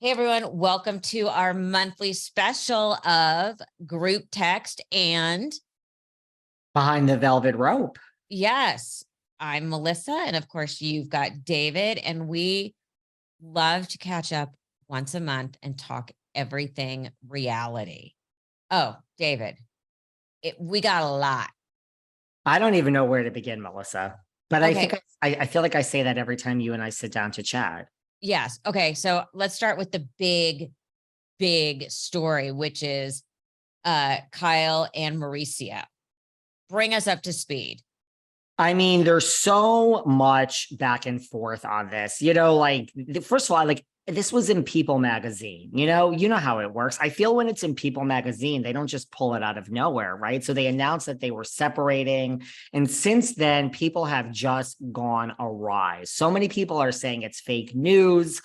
Hey everyone, welcome to our monthly special of group text. And Behind the velvet rope. yes, I'm Melissa. And of course, you've got David. And we love to catch up once a month and talk everything reality. Oh, David, we got a lot. I don't even know where to begin, Melissa. But I Okay. think I feel like I say that every time you and I sit down to chat. Yes. Okay. So let's start with the big story, which is Kyle and Mauricio. Bring us up to speed. I mean, there's so much back and forth on this. First of all, this was in People magazine. You know how it works. I feel when it's in People magazine, they don't just pull it out of nowhere, right? So they announced that they were separating. And since then, people have just gone awry. So many people are saying it's fake news.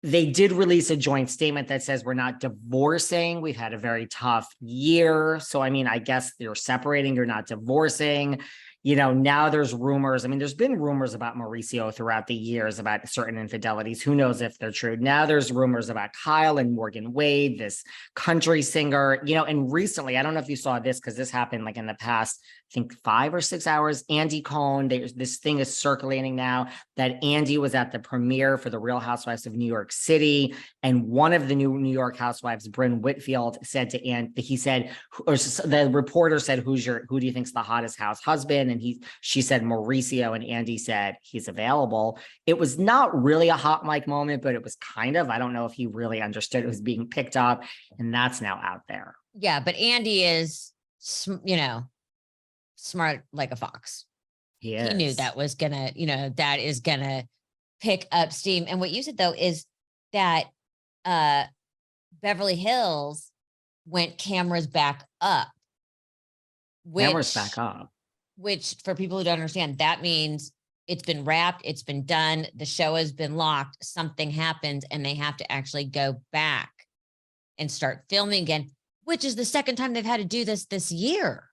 They did release a joint statement that says we're not divorcing. We've had a very tough year. So, I mean, I guess you're separating, you're not divorcing. Now there's rumors. I mean, there's been rumors about Mauricio throughout the years about certain infidelities. Who knows if they're true? Now there's rumors about Kyle and Morgan Wade, this country singer, and recently, I don't know if you saw this because this happened like in the past, I think 5 or 6 hours. Andy Cohen, this thing is circulating now that Andy was at the premiere for the Real Housewives of New York City. And one of the new New York housewives, Brynn Whitfield, said to Andy, the reporter said, who do you think's the hottest house husband? And she said Mauricio, and Andy said he's available. It was not really a hot mic moment, but it was kind of. I don't know if he really understood it was being picked up, and that's now out there. Yeah, but Andy is, smart like a fox. He knew that was gonna, that is gonna pick up steam. And what you said though is that Beverly Hills went cameras back up. Cameras back up. Which for people who don't understand, that means it's been wrapped, it's been done, the show has been locked, something happens, and they have to actually go back and start filming again, which is the second time they've had to do this year.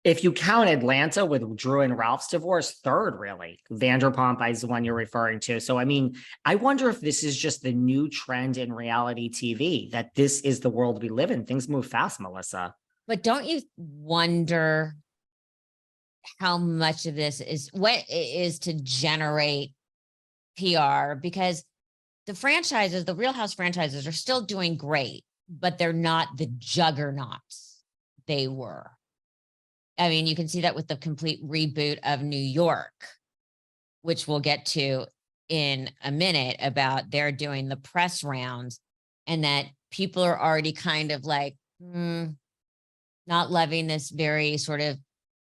If you count Atlanta with Drew and Ralph's divorce, third, really. Vanderpump is the one you're referring to. So, I mean, I wonder if this is just the new trend in reality TV, that this is the world we live in. Things move fast, Melissa. But don't you wonder how much of this is what it is to generate PR? Because the Real House franchises are still doing great, but they're not the juggernauts they were. I mean, you can see that with the complete reboot of New York, which we'll get to in a minute, about they're doing the press rounds, and that people are already kind of like, not loving this very sort of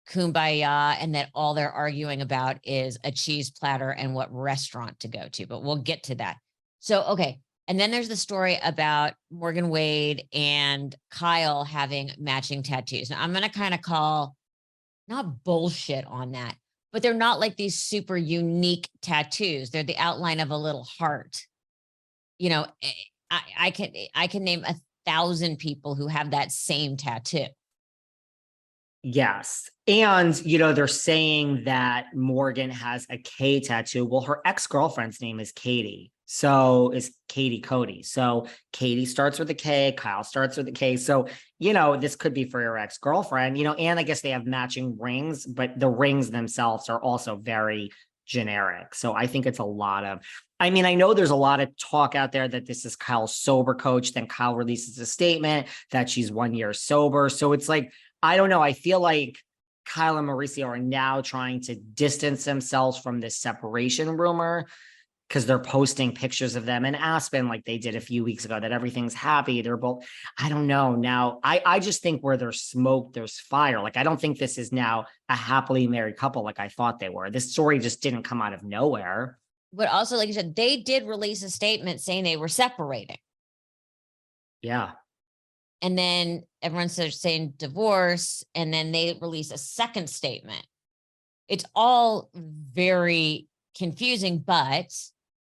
kumbaya, and that all they're arguing about is a cheese platter and what restaurant to go to. But we'll get to that. So, okay. And then there's the story about Morgan Wade and Kyle having matching tattoos. Now, I'm going to kind of call not bullshit on that, but they're not like these super unique tattoos. They're the outline of a little heart. I can name 1,000 people who have that same tattoo. Yes. And, they're saying that Morgan has a K tattoo. Well, her ex-girlfriend's name is Katie. So is Katie Cody. So Katie starts with a K, Kyle starts with a K. So, this could be for your ex-girlfriend, and I guess they have matching rings, but the rings themselves are also very generic. So I think it's I know there's a lot of talk out there that this is Kyle's sober coach. Then Kyle releases a statement that she's 1 year sober. So it's like, I don't know. I feel like Kyle and Mauricio are now trying to distance themselves from this separation rumor, because they're posting pictures of them in Aspen like they did a few weeks ago, that everything's happy. They're both, I don't know. Now, I just think where there's smoke, there's fire. Like, I don't think this is now a happily married couple like I thought they were. This story just didn't come out of nowhere. But also, like you said, they did release a statement saying they were separating. Yeah. And then everyone's saying divorce, and then they release a second statement. It's all very confusing, but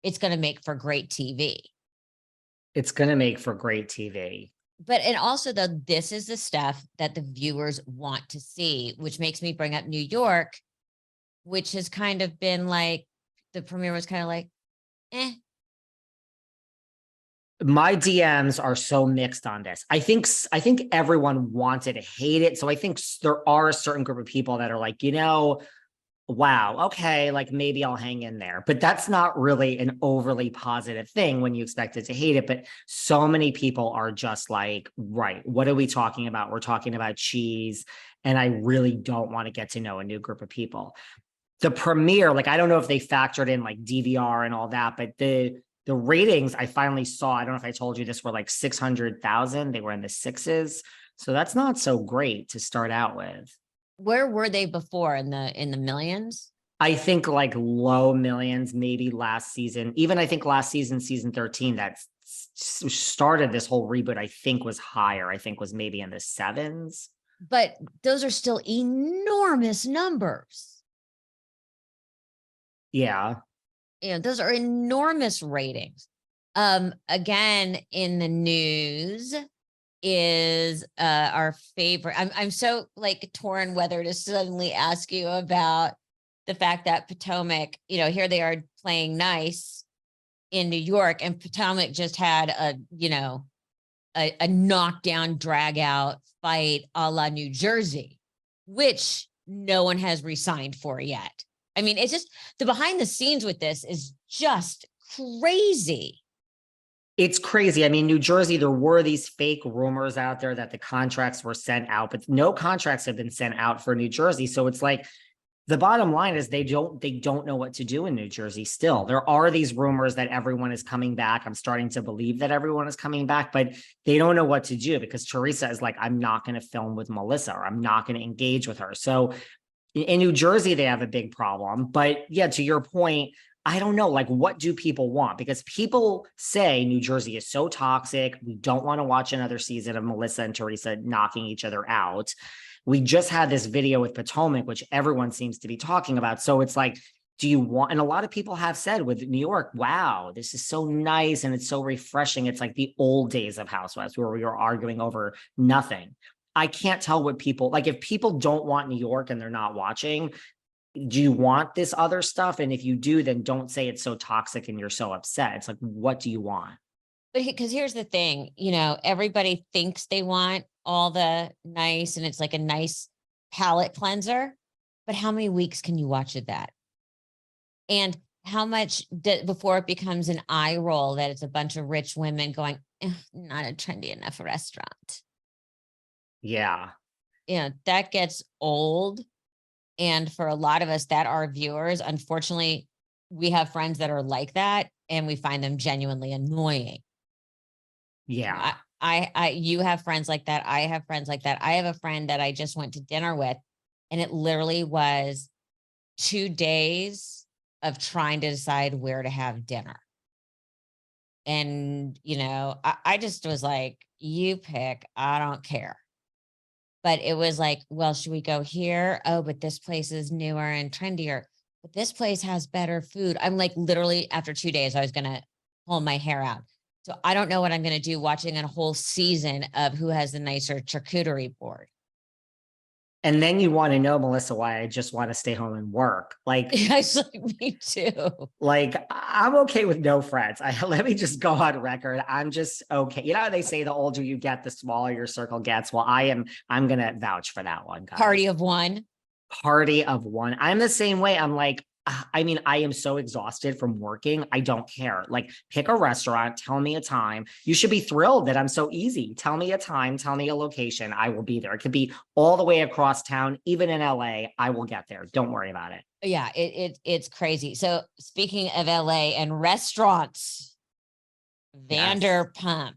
it's going to make for great TV. It's going to make for great TV. But, and also though, this is the stuff that the viewers want to see, which makes me bring up New York, which has kind of been like, the premiere was kind of like, My DMs are so mixed on this. I think everyone wanted to hate it. So I think there are a certain group of people that are like, wow, okay, like maybe I'll hang in there. But that's not really an overly positive thing when you expect it to hate it. But so many people are just like, right, what are we talking about? We're talking about cheese. And I really don't want to get to know a new group of people. The premiere, like, I don't know if they factored in like DVR and all that, but the ratings I finally saw, I don't know if I told you this, were like 600,000. They were in the sixes. So that's not so great to start out with. Where were they before, in the millions? I think like low millions, maybe last season. Even I think last season, season 13, that started this whole reboot, I think was higher. I think was maybe in the sevens. But those are still enormous numbers. Yeah. Those are enormous ratings. Again, in the news is our favorite. I'm so like torn whether to suddenly ask you about the fact that Potomac, here they are playing nice in New York, and Potomac just had a knockdown, drag out fight a la New Jersey, which no one has resigned for yet. I mean, it's just the behind the scenes with this is just crazy. It's crazy. I mean, New Jersey, there were these fake rumors out there that the contracts were sent out, but no contracts have been sent out for New Jersey. So it's like, the bottom line is they don't know what to do in New Jersey still. There are these rumors that everyone is coming back. I'm starting to believe that everyone is coming back, but they don't know what to do because Teresa is like, I'm not going to film with Melissa, or I'm not going to engage with her. So in New Jersey, they have a big problem. But yeah, to your point, I don't know, like, what do people want? Because people say New Jersey is so toxic. We don't want to watch another season of Melissa and Teresa knocking each other out. We just had this video with Potomac, which everyone seems to be talking about. So it's like, do you want, and a lot of people have said with New York, wow, this is so nice and it's so refreshing. It's like the old days of Housewives where we were arguing over nothing. I can't tell what people, like, if people don't want New York and they're not watching, do you want this other stuff? And if you do, then don't say it's so toxic and you're so upset. It's like, what do you want? But because here's the thing, everybody thinks they want all the nice, and it's like a nice palate cleanser. But how many weeks can you watch of that? And how much before it becomes an eye roll that it's a bunch of rich women going, not a trendy enough restaurant. Yeah. That gets old. And for a lot of us that are viewers, unfortunately, we have friends that are like that, and we find them genuinely annoying. Yeah. You have friends like that. I have friends like that. I have a friend that I just went to dinner with, and it literally was 2 days of trying to decide where to have dinner. And, I just was like, you pick, I don't care. But it was like, well, should we go here? Oh, but this place is newer and trendier, but this place has better food. I'm like, literally after 2 days, I was going to pull my hair out. So I don't know what I'm going to do watching a whole season of who has the nicer charcuterie board. And then you want to know, Melissa, why I just want to stay home and work. Like, It's like, me too. Like, I'm okay with no friends. Let me just go on record. I'm just okay. You know how they say the older you get, the smaller your circle gets. Well, I'm going to vouch for that one, guys. Party of one. Party of one. I'm the same way. I'm like, I mean, I am so exhausted from working. I don't care. Like, pick a restaurant, tell me a time. You should be thrilled that I'm so easy. Tell me a time, tell me a location. I will be there. It could be all the way across town, even in LA. I will get there. Don't worry about it. Yeah, it's crazy. So speaking of LA and restaurants, Vanderpump.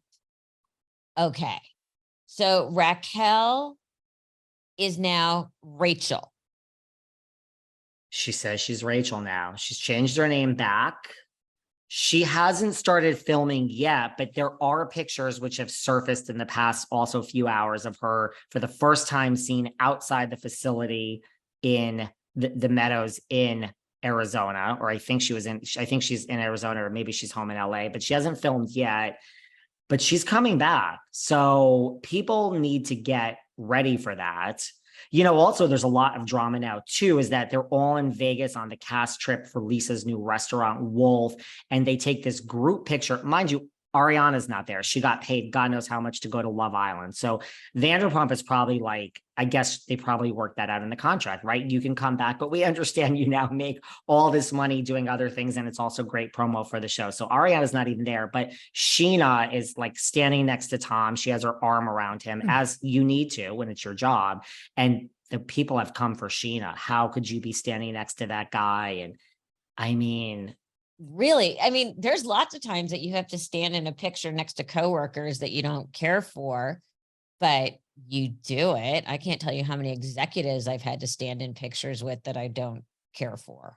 Okay. So Raquel is now Rachel. She says she's Rachel now. She's changed her name back. She hasn't started filming yet, but there are pictures which have surfaced in the past also few hours of her for the first time seen outside the facility in the Meadows in Arizona, or I think she's in Arizona, or maybe she's home in LA, but she hasn't filmed yet, but she's coming back. So people need to get ready for that. Also, there's a lot of drama now, too, is that they're all in Vegas on the cast trip for Lisa's new restaurant, Wolf, and they take this group picture. Mind you, Ariana's not there. She got paid God knows how much to go to Love Island. So Vanderpump is probably like, I guess they probably worked that out in the contract, right? You can come back, but we understand you now make all this money doing other things. And it's also great promo for the show. So Ariana's not even there, but Sheena is like standing next to Tom. She has her arm around him as you need to when it's your job. And the people have come for Sheena. How could you be standing next to that guy? And I mean, really, I mean, there's lots of times that you have to stand in a picture next to coworkers that you don't care for, but you do it. I can't tell you how many executives I've had to stand in pictures with that I don't care for.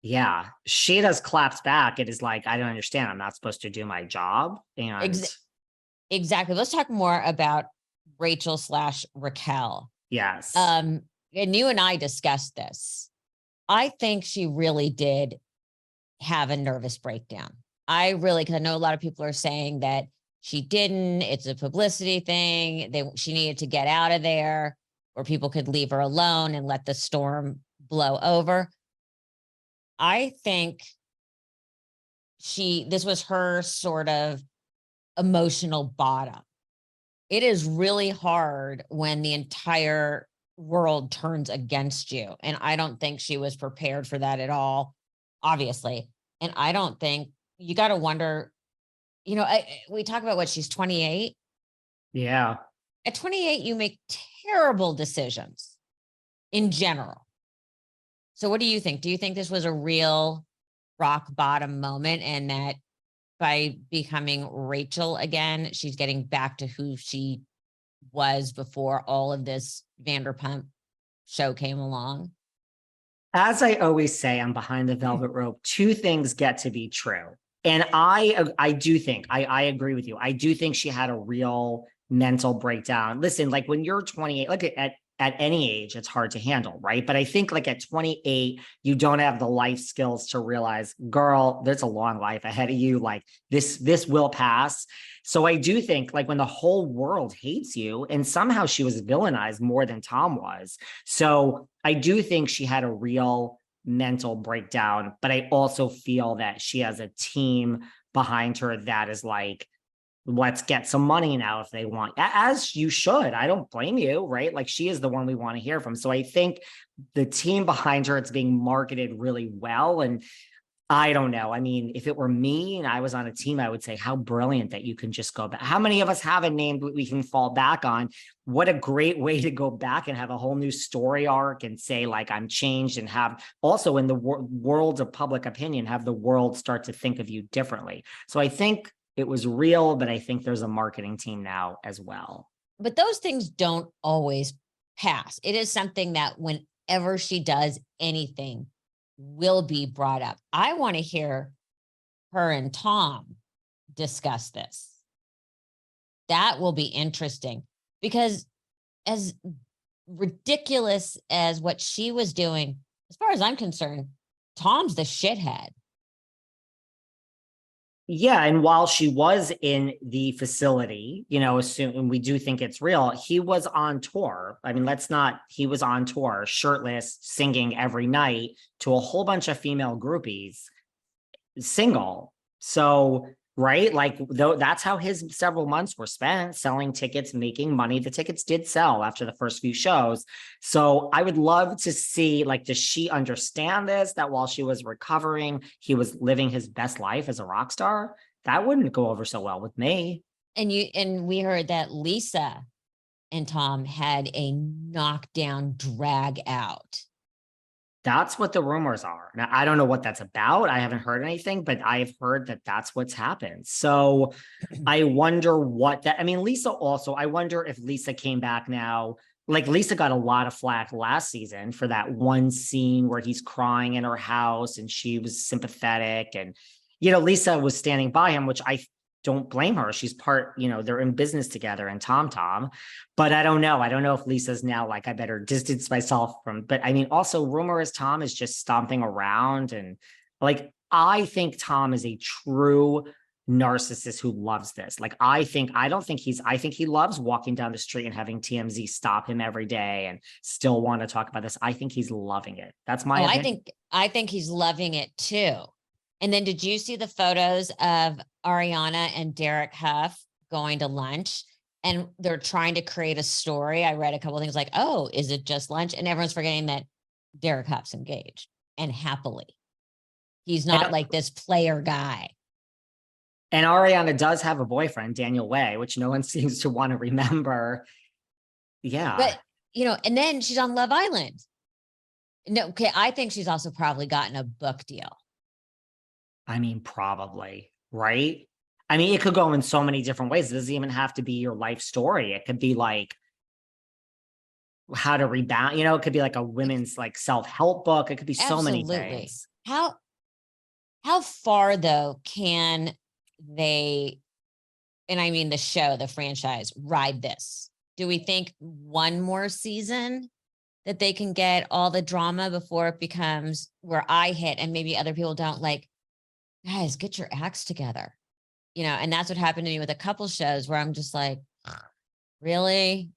yeah, Sheena's claps back. It is like, I don't understand. I'm not supposed to do my job. And Exactly. Let's talk more about Rachel/Raquel. yes. And you and I discussed this. I think she really did have a nervous breakdown. I really, because I know a lot of people are saying that she didn't, it's a publicity thing. She needed to get out of there or people could leave her alone and let the storm blow over. I think this was her sort of emotional bottom. It is really hard when the entire world turns against you. And I don't think she was prepared for that at all, obviously. And I don't think, you got to wonder, we talk about what, she's 28. Yeah. At 28, you make terrible decisions in general. So what do you think? Do you think this was a real rock bottom moment and that by becoming Rachel again, she's getting back to who she was before all of this Vanderpump show came along? As I always say, I'm behind the velvet rope. Two things get to be true. And I do think, I agree with you. I do think she had a real mental breakdown. Listen, like when you're 28, like at any age, it's hard to handle, right? But I think like at 28, you don't have the life skills to realize, girl, there's a long life ahead of you. Like this will pass. So I do think like when the whole world hates you, and somehow she was villainized more than Tom was. So I do think she had a real mental breakdown, but I also feel that she has a team behind her that is like, let's get some money now if they want, as you should. I don't blame you, right? Like she is the one we want to hear from. So I think the team behind her, it's being marketed really well. And I don't know. I mean, if it were me and I was on a team, I would say how brilliant that you can just go back. How many of us have a name we can fall back on? What a great way to go back and have a whole new story arc and say like, I'm changed, and have also in the world of public opinion, have the world start to think of you differently. So I think it was real, but I think there's a marketing team now as well. But those things don't always pass. It is something that whenever she does anything will be brought up. I want to hear her and Tom discuss this. That will be interesting because as ridiculous as what she was doing, as far as I'm concerned, Tom's the shithead. Yeah, and while she was in the facility, assuming we do think it's real, he was on tour. I mean, he was on tour, shirtless, singing every night to a whole bunch of female groupies, single. So, right, like that's how his several months were spent, selling tickets, making money. The tickets did sell after the first few shows. So I would love to see, like, does she understand this, that while she was recovering, he was living his best life as a rock star? That wouldn't go over so well with me. And we heard that Lisa and Tom had a knockdown drag out. That's what the rumors are. Now, I don't know what that's about. I haven't heard anything, but I've heard that that's what's happened. So I wonder Lisa also, I wonder if Lisa came back now. Like Lisa got a lot of flack last season for that one scene where he's crying in her house and she was sympathetic. And, Lisa was standing by him, which I don't blame her. She's part, they're in business together and Tom, but I don't know. I don't know if Lisa's now like, I better distance myself from, but I mean, also rumor is Tom is just stomping around. And like, I think Tom is a true narcissist who loves this. Like, I think he loves walking down the street and having TMZ stop him every day and still want to talk about this. I think he's loving it. That's my opinion. I think he's loving it too. And then did you see the photos of Ariana and Derek Huff going to lunch? And they're trying to create a story. I read a couple of things like, oh, is it just lunch? And everyone's forgetting that Derek Huff's engaged and happily. He's not like this player guy. And Ariana does have a boyfriend, Daniel Way, which no one seems to want to remember. Yeah. But, and then she's on Love Island. No, okay. I think she's also probably gotten a book deal. I mean, probably, right? I mean, it could go in so many different ways. It doesn't even have to be your life story. It could be like how to rebound, it could be like a women's like self-help book. It could be so many things. How far though can they, and I mean the show, the franchise, ride this? Do we think one more season that they can get all the drama before it becomes where I hit and maybe other people don't, like, guys, get your acts together, and that's what happened to me with a couple shows where I'm just like, really,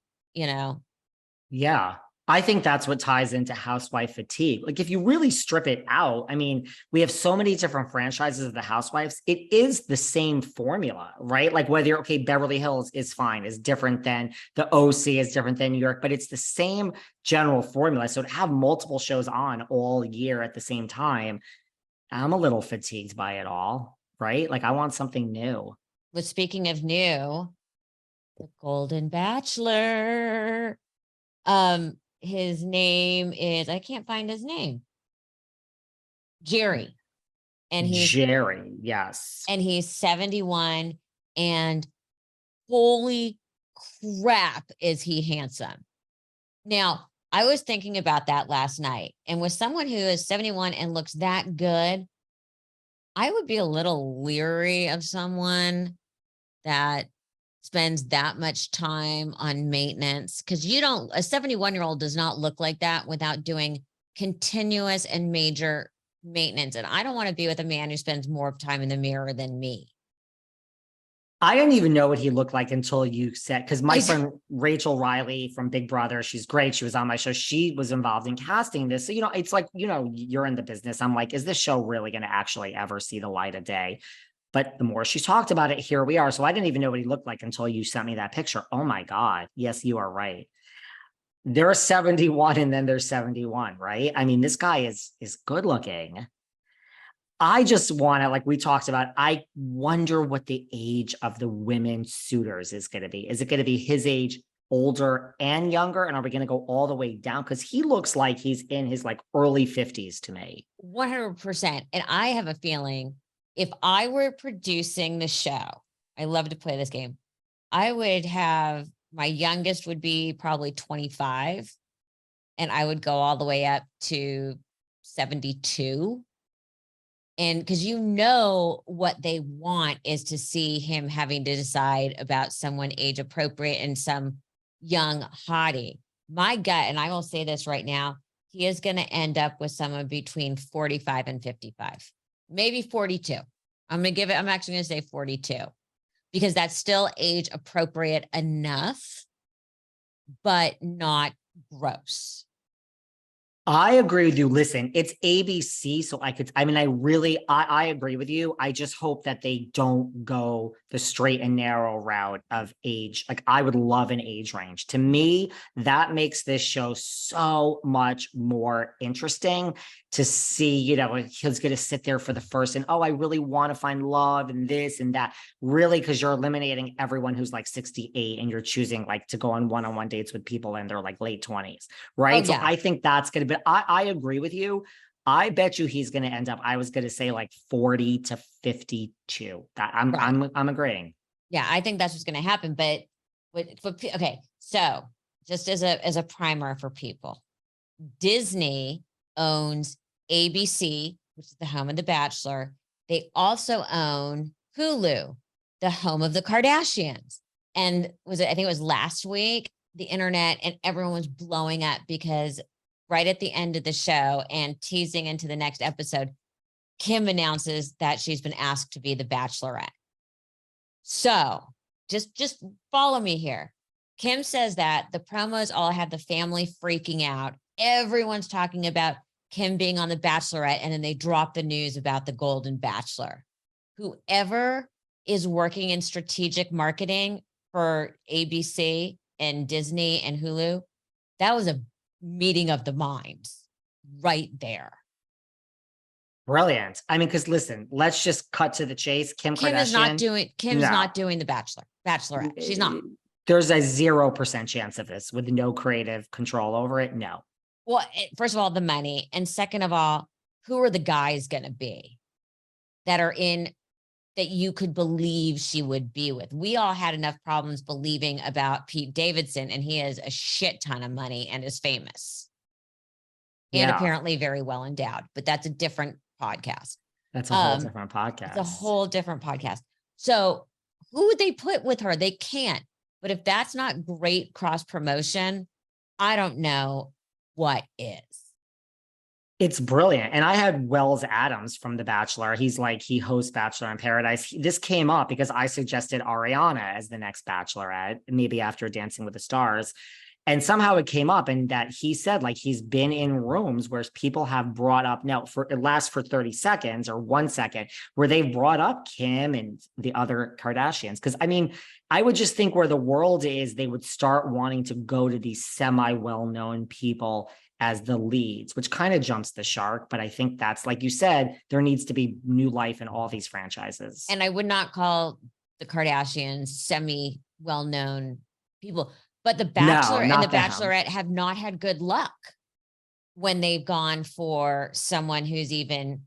Yeah. I think that's what ties into housewife fatigue. Like if you really strip it out, I mean, we have so many different franchises of the housewives. It is the same formula, right? Like whether you're okay, Beverly Hills is fine, is different than the OC, is different than New York, but it's the same general formula. So to have multiple shows on all year at the same time, I'm a little fatigued by it all, right? Like I want something new. But speaking of new, the Golden Bachelor. His name is, I can't find his name. Jerry. And he's Jerry, yes. And he's 71, and holy crap, is he handsome. Now, I was thinking about that last night, and with someone who is 71 and looks that good, I would be a little leery of someone that spends that much time on maintenance, because a 71-year-old does not look like that without doing continuous and major maintenance. And I don't want to be with a man who spends more time in the mirror than me. I didn't even know what he looked like until you said, because my friend Rachel Riley from Big Brother, she's great. She was on my show. She was involved in casting this. So, it's like, you're in the business. I'm like, is this show really going to actually ever see the light of day? But the more she talked about it, here we are. So I didn't even know what he looked like until you sent me that picture. Oh my God. Yes, you are right. There's 71 and then there's 71, right? I mean, this guy is good looking. I just want to, like we talked about, I wonder what the age of the women suitors is going to be. Is it going to be his age, older and younger? And are we going to go all the way down? Because he looks like he's in his like early 50s to me. 100%. And I have a feeling if I were producing the show, I love to play this game, I would have, my youngest would be probably 25, and I would go all the way up to 72. And because what they want is to see him having to decide about someone age appropriate and some young hottie. My gut, and I will say this right now, he is going to end up with someone between 45 and 55, maybe 42. I'm actually going to say 42, because that's still age appropriate enough, but not gross. I agree with you. Listen, it's ABC. So I agree with you. I just hope that they don't go the straight and narrow route of age. Like I would love an age range. To me, that makes this show so much more interesting to see, he's going to sit there for the first and, I really want to find love and this and that. Really, because you're eliminating everyone who's like 68 and you're choosing like to go on one-on-one dates with people in their like late 20s. Right. Oh, yeah. So I think that's going to be, I agree with you. I bet you he's going to end up, I was going to say like 40 to 52. I'm agreeing. Yeah, I think that's what's going to happen. But okay, so just as a primer for people, Disney owns ABC, which is the home of The Bachelor. They also own Hulu, the home of the Kardashians. And I think it was last week, the internet and everyone was blowing up because right at the end of the show and teasing into the next episode, Kim announces that she's been asked to be the Bachelorette. So just follow me here. Kim says that the promos all have the family freaking out. Everyone's talking about Kim being on The Bachelorette, and then they dropped the news about the Golden Bachelor. Whoever is working in strategic marketing for ABC and Disney and Hulu, that was a meeting of the minds right there. Brilliant. I mean, because listen, let's just cut to the chase. Kim Kim's Kardashian. not doing the Bachelorette. She's not. There's a 0% chance of this with no creative control over it. No. Well, first of all, the money. And second of all, who are the guys going to be that are in that you could believe she would be with? We all had enough problems believing about Pete Davidson, and he has a shit ton of money and is famous. And apparently very well endowed, but that's a different podcast. That's a whole different podcast. It's a whole different podcast. So who would they put with her? They can't. But if that's not great cross promotion, I don't know what is. It's brilliant. And I had Wells Adams from The Bachelor. He's like, he hosts Bachelor in Paradise. This came up because I suggested Ariana as the next Bachelorette, maybe after Dancing with the Stars. And somehow it came up, and that he said, like, he's been in rooms where people have brought up, now for it lasts for 30 seconds or 1 second, where they brought up Kim and the other Kardashians. Because I mean, I would just think where the world is, they would start wanting to go to these semi-well-known people as the leads, which kind of jumps the shark. But I think that's, like you said, there needs to be new life in all these franchises. And I would not call the Kardashians semi-well-known people. But The Bachelor and The Bachelorette have not had good luck when they've gone for someone who's even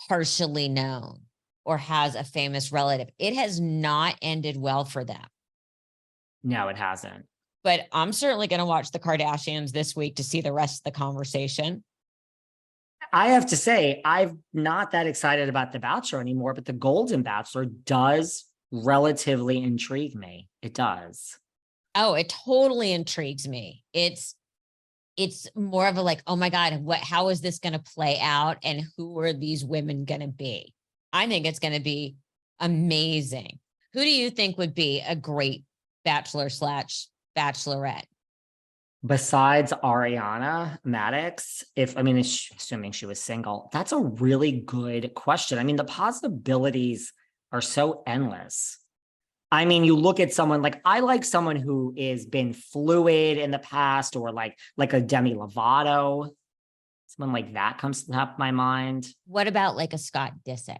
partially known or has a famous relative. It has not ended well for them. No, it hasn't. But I'm certainly going to watch the Kardashians this week to see the rest of the conversation. I have to say, I'm not that excited about The Bachelor anymore, but the Golden Bachelor does relatively intrigue me. It does. Oh, it totally intrigues me. It's more of a like, oh my God, how is this going to play out? And who are these women going to be? I think it's going to be amazing. Who do you think would be a great Bachelor/Bachelorette? Besides Ariana Madix, assuming she was single, that's a really good question. I mean, the possibilities are so endless. I mean, you look at someone like, I like someone who is been fluid in the past, or like a Demi Lovato. Someone like that comes to the top of my mind. What about like a Scott Disick?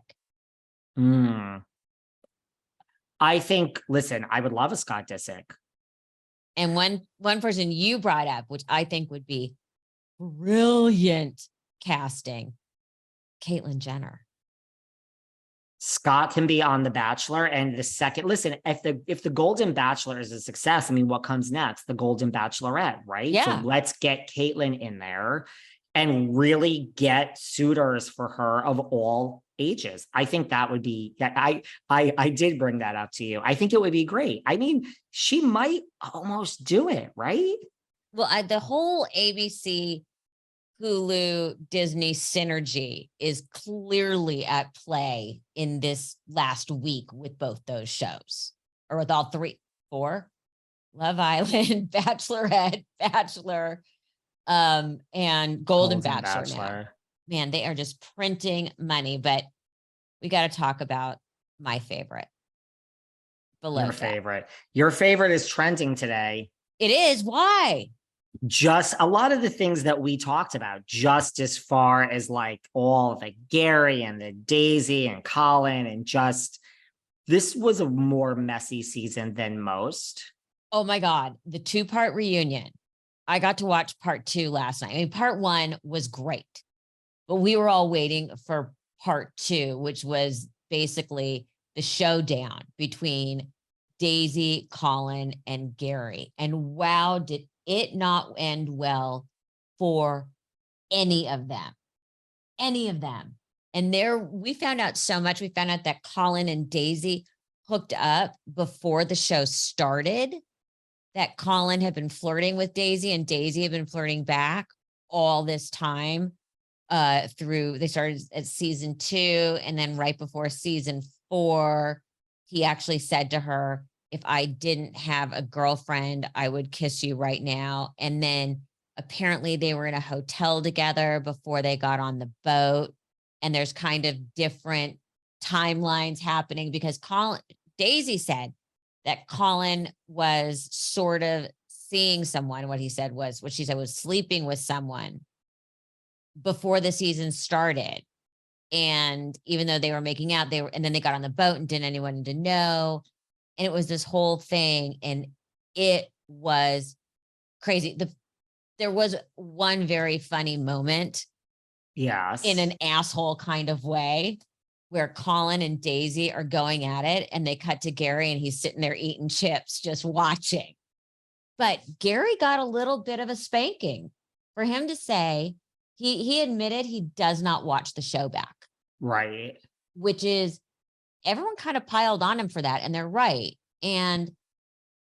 I think, listen, I would love a Scott Disick. And one person you brought up, which I think would be brilliant casting, Caitlyn Jenner. Scott can be on The Bachelor, and the second, listen, if the Golden Bachelor is a success, I mean, what comes next? The Golden Bachelorette, right? Yeah. So let's get Caitlyn in there and really get suitors for her of all ages. I think that would be, I did bring that up to you. I think it would be great. I mean, she might almost do it, right? Well, the whole ABC Hulu Disney synergy is clearly at play in this last week with both those shows, or with all four, Love Island, Bachelorette, Bachelor, and Golden Bachelor. Now. Man, they are just printing money, but we got to talk about my favorite. Your favorite is trending today. It is. Why? Just a lot of the things that we talked about, just as far as like all the Gary and the Daisy and Colin, and just, this was a more messy season than most. Oh my God. The 2-part reunion. I got to watch part 2 last night. I mean, part 1 was great, but we were all waiting for part 2, which was basically the showdown between Daisy, Colin, and Gary. And wow, did it not end well for any of them. And we found out so much. We found out that Colin and Daisy hooked up before the show started, that Colin had been flirting with Daisy and Daisy had been flirting back all this time they started at season 2. And then right before season 4, he actually said to her, if I didn't have a girlfriend, I would kiss you right now. And then apparently they were in a hotel together before they got on the boat. And there's kind of different timelines happening because Daisy said that Colin was sort of seeing someone. What she said was sleeping with someone before the season started. And even though they were making out, and then they got on the boat and didn't anyone to know. And it was this whole thing. And it was crazy. There was one very funny moment Yes. in an asshole kind of way where Colin and Daisy are going at it and they cut to Gary and he's sitting there eating chips, just watching. But Gary got a little bit of a spanking for him to say he admitted he does not watch the show back. Right. Which is, everyone kind of piled on him for that. And they're right. And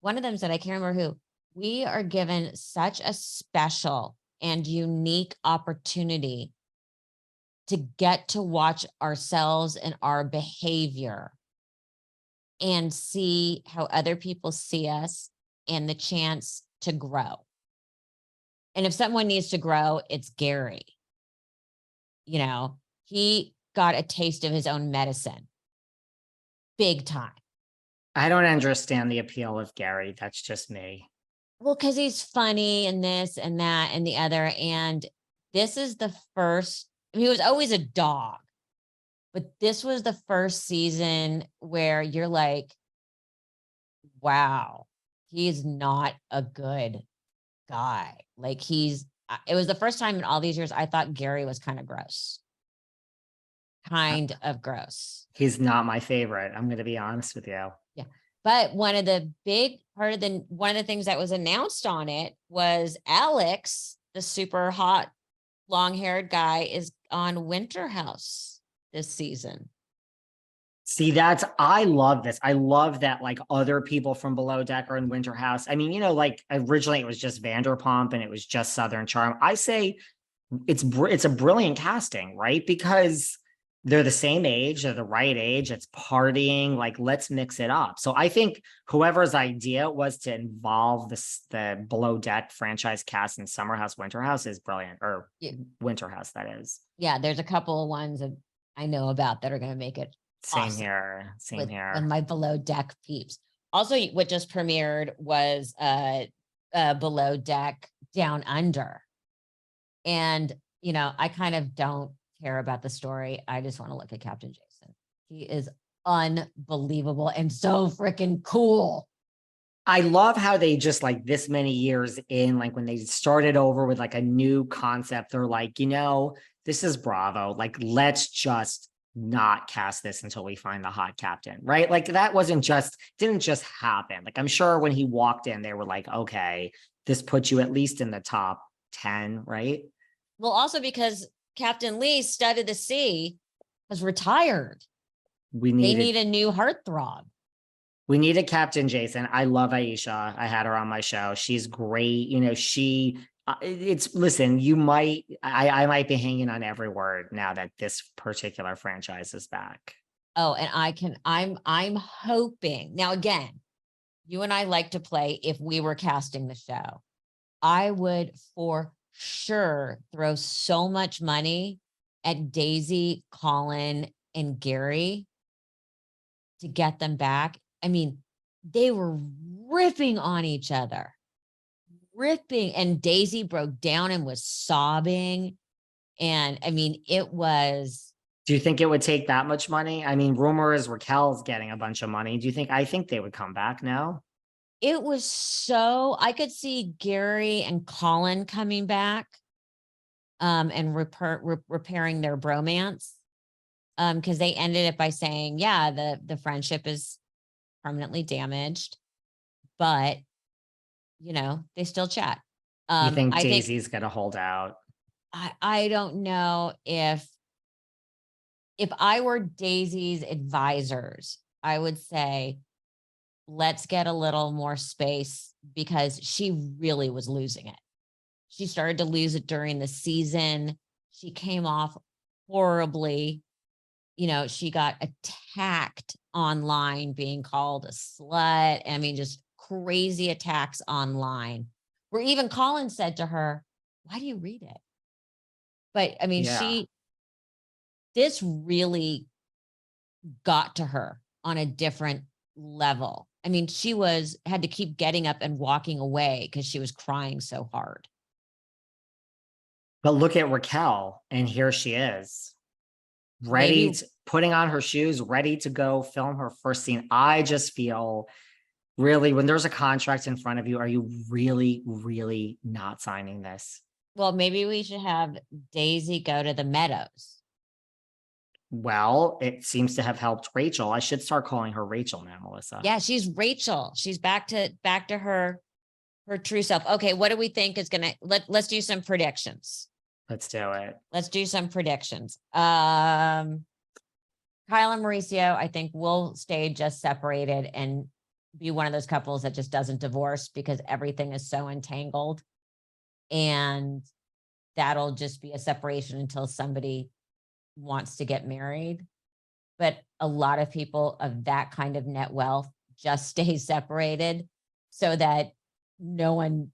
one of them said, I can't remember who, we are given such a special and unique opportunity to get to watch ourselves and our behavior and see how other people see us and the chance to grow. And if someone needs to grow, it's Gary. You know, he got a taste of his own medicine. Big time. I don't understand the appeal of Gary. That's just me. Well, because he's funny and this and that and the other. And this is the first, he was always a dog, but this was the first season where you're like, wow, he's not a good guy. Like it was the first time in all these years I thought Gary was kind of gross. Kind of gross. He's not my favorite. I'm going to be honest with you. Yeah. But one of the things that was announced on it was Alex, the super hot, long-haired guy, is on Winter House this season. See, I love this. I love that like other people from Below Deck are in Winter House. I mean, you know, like originally it was just Vanderpump and it was just Southern Charm. I say it's a brilliant casting, right? Because they're the same age, they're the right age, it's partying, like let's mix it up. So I think whoever's idea was to involve the Below Deck franchise cast in Summer House, Winter House is brilliant, or Winter House, that is. Yeah, there's a couple of ones that I know about that are going to make it Same awesome here. with my Below Deck peeps. Also, what just premiered was Below Deck Down Under. And, you know, I kind of don't care about the story. I just want to look at Captain Jason. He is unbelievable and so freaking cool. I love how they just like this many years in, like when they started over with like a new concept, they're like, you know, this is Bravo. Like, let's just not cast this until we find the hot captain, right? Like that didn't just happen. Like I'm sure when he walked in, they were like, okay, this puts you at least in the top 10, right? Well, also because Captain Lee, Stud of the Sea, has retired. They need a new heartthrob. We need a Captain Jason. I love Aisha. I had her on my show. She's great. You know, listen, I might be hanging on every word now that this particular franchise is back. Oh, and I'm hoping now, again, you and I like to play. If we were casting the show, I would for sure throw so much money at Daisy, Colin, and Gary to get them back. I mean, they were ripping on each other, and Daisy broke down and was sobbing. And I mean, it was. Do you think it would take that much money? I mean, rumor is Raquel's getting a bunch of money. I think they would come back now? It was so, I could see Gary and Colin coming back and repairing their bromance. Because they ended it by saying, yeah, the friendship is permanently damaged, but you know, they still chat. You think Daisy's gonna hold out? I don't know if I were Daisy's advisors, I would say, let's get a little more space because she really was losing it. She started to lose it during the season. She came off horribly. You know, she got attacked online, being called a slut. I mean, just crazy attacks online, where even Colin said to her, why do you read it? But I mean, Yeah. this really got to her on a different level. I mean, she had to keep getting up and walking away because she was crying so hard. But look at Raquel, and here she is, Maybe, putting on her shoes, ready to go film her first scene. I just feel really, when there's a contract in front of you, are you really, really not signing this? well, maybe we should have Daisy go to the Meadows. Well, it seems to have helped Rachel. I should start calling her Rachel now, Melissa. Yeah, she's Rachel. She's back to her true self. Okay, what do we think is gonna let's do some predictions. Let's do it. Let's do some predictions. Kyle and Mauricio, I think, will stay just separated and be one of those couples that just doesn't divorce because everything is so entangled. And that'll just be a separation until somebody wants to get married. But a lot of people of that kind of net wealth just stay separated so that no one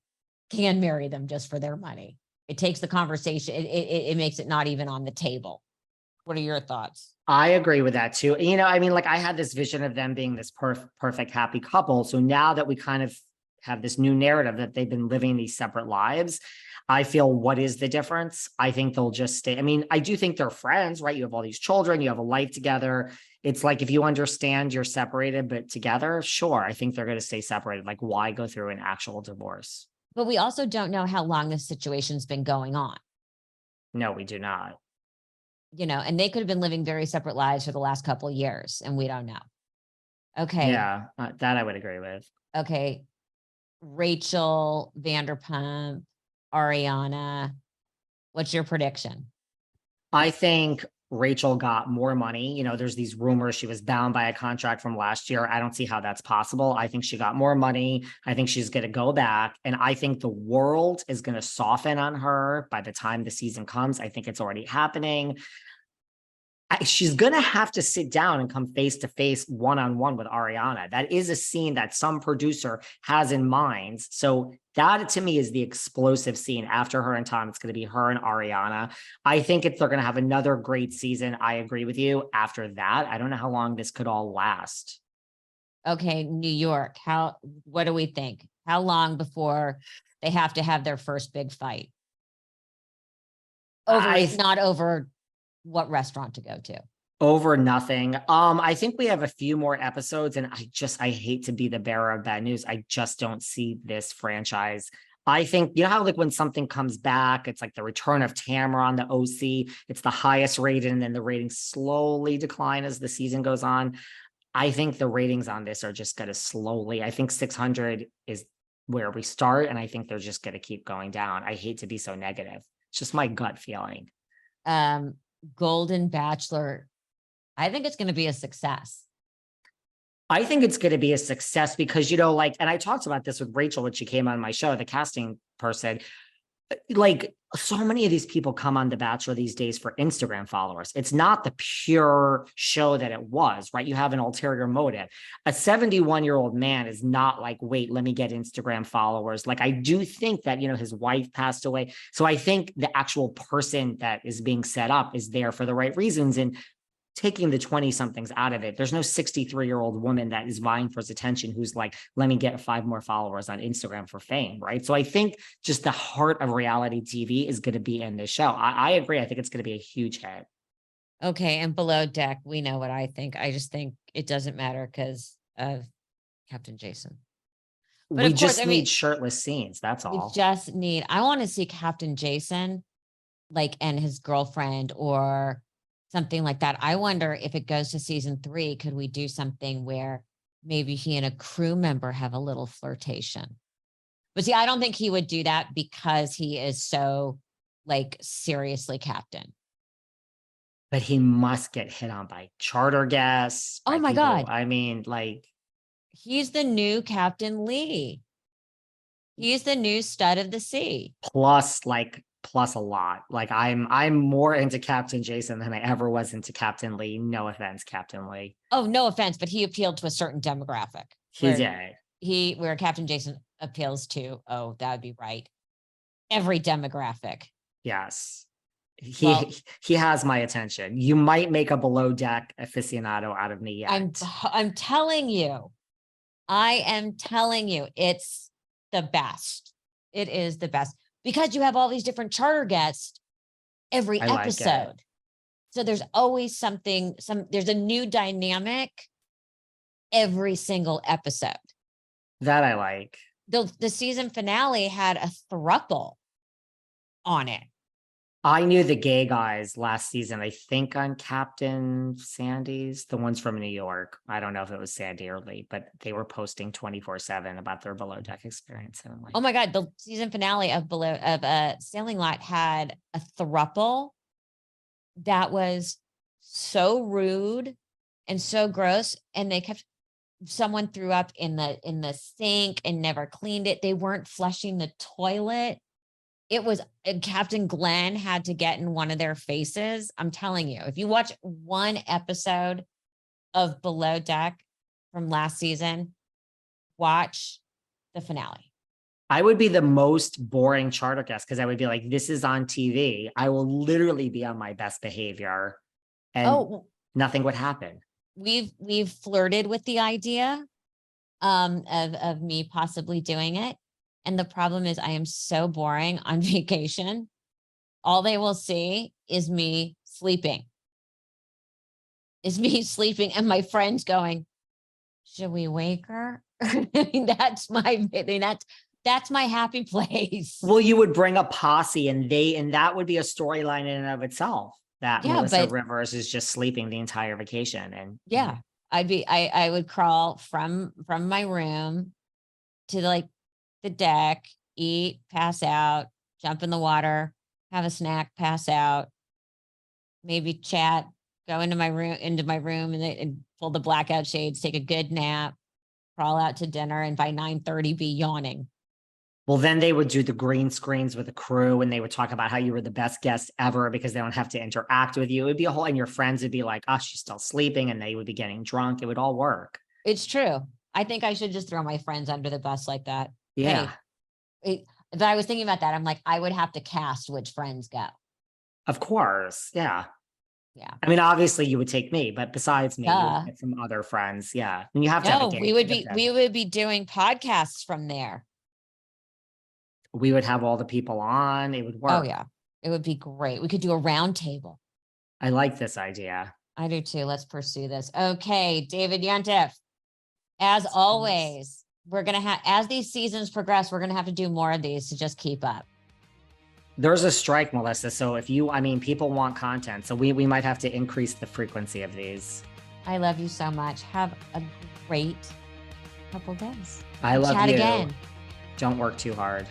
can marry them just for their money. It takes the conversation. It makes it not even on the table. What are your thoughts? I agree with that too. You know, I mean, like I had this vision of them being this perfect, happy couple. So now that we kind of have this new narrative that they've been living these separate lives, I feel, what is the difference? I think they'll just stay. I mean, I do think they're friends, right? You have all these children, you have a life together. It's like, if you understand you're separated, but together, sure. I think they're going to stay separated. Like, why go through an actual divorce? But we also don't know how long this situation's been going on. No, we do not. You know, and they could have been living very separate lives for the last couple of years, and we don't know. Okay. Yeah, that I would agree with. Okay. Rachel, Vanderpump, Ariana. What's your prediction? I think Rachel got more money. You know, there's these rumors she was bound by a contract from last year. I don't see how that's possible. I think she got more money. I think she's going to go back. And I think the world is going to soften on her by the time the season comes. I think it's already happening. She's going to have to sit down and come face to face one-on-one with Ariana. That is a scene that some producer has in mind. So that to me is the explosive scene after her and Tom. It's going to be her and Ariana. I think they're going to have another great season. I agree with you. After that, I don't know how long this could all last. Okay, New York. What do we think? How long before they have to have their first big fight? Not over what restaurant to go to. Over nothing. I think we have a few more episodes, and I hate to be the bearer of bad news. I just don't see this franchise. I think, you know how like when something comes back, it's like the return of Tamara on the OC, it's the highest rated, and then the ratings slowly decline as the season goes on. I think the ratings on this are just going to slowly, I think 600 is where we start, and I think they're just going to keep going down. I hate to be so negative. It's just my gut feeling. Golden Bachelor, I think it's going to be a success. I think it's going to be a success because, you know, like, and I talked about this with Rachel when she came on my show, the casting person, like so many of these people come on The Bachelor these days for Instagram followers. It's not the pure show that it was, right? You have an ulterior motive. A 71-year-old man is not like, wait, let me get Instagram followers. Like, I do think that, you know, his wife passed away. So I think the actual person that is being set up is there for the right reasons. And taking the 20 somethings out of it, there's no 63-year-old woman that is vying for his attention who's like, let me get 5 more followers on Instagram for fame, right? So I think just the heart of reality TV is going to be in this show. I agree. I think it's going to be a huge hit. Okay, and Below Deck, we know what I think. I just think it doesn't matter because of Captain Jason. But we just need shirtless scenes. That's all. I want to see Captain Jason, like, and his girlfriend or something like that. I wonder if it goes to season 3, could we do something where maybe he and a crew member have a little flirtation? But see, I don't think he would do that because he is so like seriously captain. But he must get hit on by charter guests. Oh my God. I mean, like, he's the new Captain Lee. He's the new stud of the sea. Plus a lot. Like I'm more into Captain Jason than I ever was into Captain Lee. No offense, Captain Lee. Oh, no offense, but he appealed to a certain demographic. He did. Where Captain Jason appeals to, oh, that would be right. every demographic. Yes. He Well- he has my attention. You might make a below deck aficionado out of me yet. I'm telling you, I am telling you, it's the best. It is the best because you have all these different charter guests every I like it. episode. So there's always something, there's a new dynamic every single episode. That I like. The season finale had a throuple on it. I knew the gay guys last season, I think on Captain Sandy's, the ones from New York. I don't know if it was Sandy or Lee, but they were posting 24/7 about their below deck experience. And I'm like, Oh my God, the season finale of Sailing Lot had a throuple that was so rude and so gross. And they kept, someone threw up in the sink and never cleaned it. They weren't flushing the toilet. It was, Captain Glenn had to get in one of their faces. I'm telling you, if you watch one episode of Below Deck from last season, watch the finale. I would be the most boring charter guest because I would be like, this is on TV. I will literally be on my best behavior and nothing would happen. We've flirted with the idea of me possibly doing it. And the problem is I am so boring on vacation. All they will see is me sleeping. And my friends going, should we wake her? I mean, that's my happy place. Well, you would bring a posse and that would be a storyline in and of itself. That Melissa Rivers is just sleeping the entire vacation. And yeah, I would crawl from my room to the deck, eat, pass out, jump in the water, have a snack, pass out, maybe chat, go into my room and pull the blackout shades, take a good nap, crawl out to dinner, and by 9:30 be yawning. Well, then they would do the green screens with the crew and they would talk about how you were the best guest ever because they don't have to interact with you. It'd be a whole, and your friends would be like, oh, she's still sleeping, and they would be getting drunk. It would all work. It's true. I think I should just throw my friends under the bus like that. Yeah. But I was thinking about that. I'm like, I would have to cast which friends go. Of course. Yeah. Yeah. I mean, obviously you would take me, but besides me, you would get some other friends. Yeah. And you have to have a date. we would be doing podcasts from there. We would have all the people on. It would work. Oh yeah. It would be great. We could do a round table. I like this idea. I do too. Let's pursue this. Okay. David Yontef, as always, we're going to have, as these seasons progress, we're going to have to do more of these to just keep up. There's a strike, Melissa. So people want content. So we might have to increase the frequency of these. I love you so much. Have a great couple days. I love you. Chat again. Don't work too hard.